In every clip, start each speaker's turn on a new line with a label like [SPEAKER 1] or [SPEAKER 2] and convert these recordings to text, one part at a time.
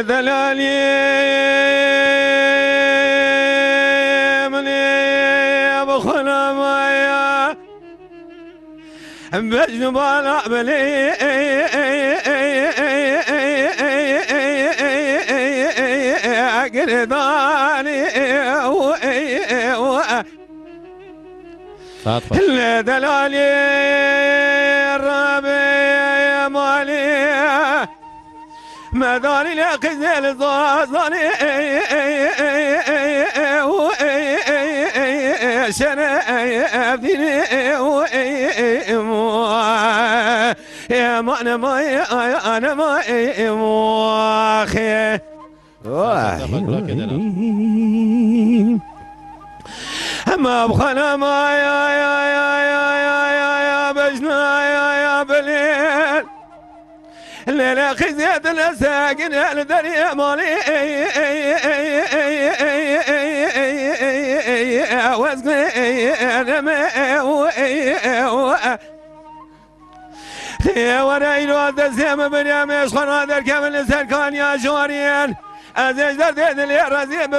[SPEAKER 1] دلالي مني بخنا مايا بجنب العملي قرداني دلالي الربيع مالي مداري لقزل ظاظني شنابديني يا ما انا ما اخي ما بخنا ما يا بجنا يا بليل ليلة خزيت الساقن الدنيا مالي وزقنا وانا يراد الزيم بنيام يشخن هذا الكامل لسان كان يا جوريان أزيج دردين اللي رزيب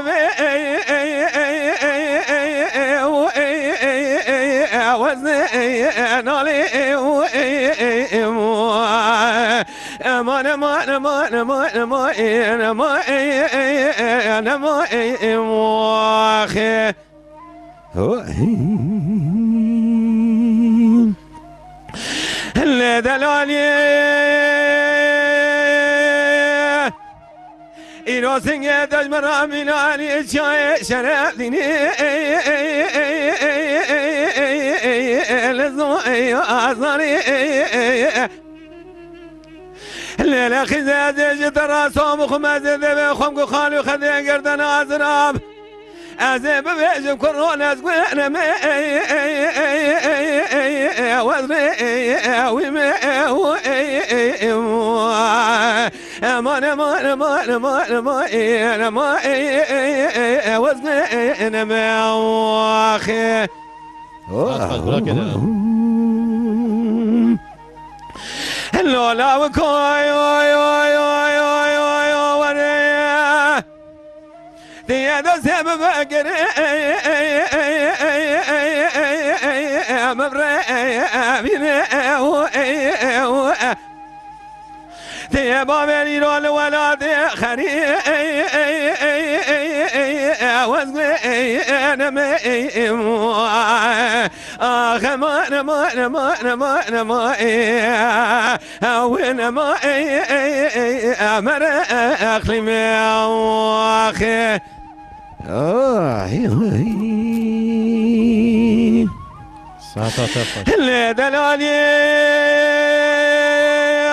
[SPEAKER 1] وزن علي اللي دلالي إيرو سنجة دجمرة ميلاني شاي شرابديني لزوي أزاري ليلة خزاز جترا صوم خماز ذبي خمق خالو خذي قردن أزراب أزيب بيجب كرون أزقنا مي وزري ومي ما وزقنا مي لولا وكوي وريا دي هذا سبب فقر مبرئ دي بابي رول ولاد خري وزقنا ما وين ما أمر أخلي أخي اللي دلالي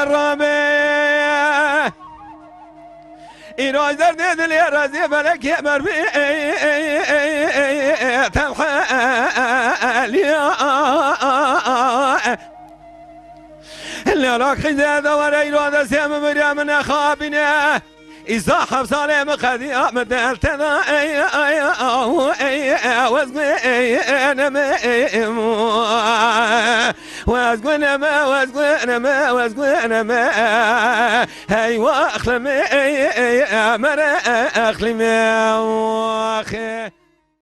[SPEAKER 1] الربيع إيراج درد اللي رازي بلك يا مربي تمحالي اللي راك خزادة وريلو هذا سيام مريم خابنا إذا حبصالي مخذي أمدال تنا وزقنا ما هاي واخلمي أمر أخلمي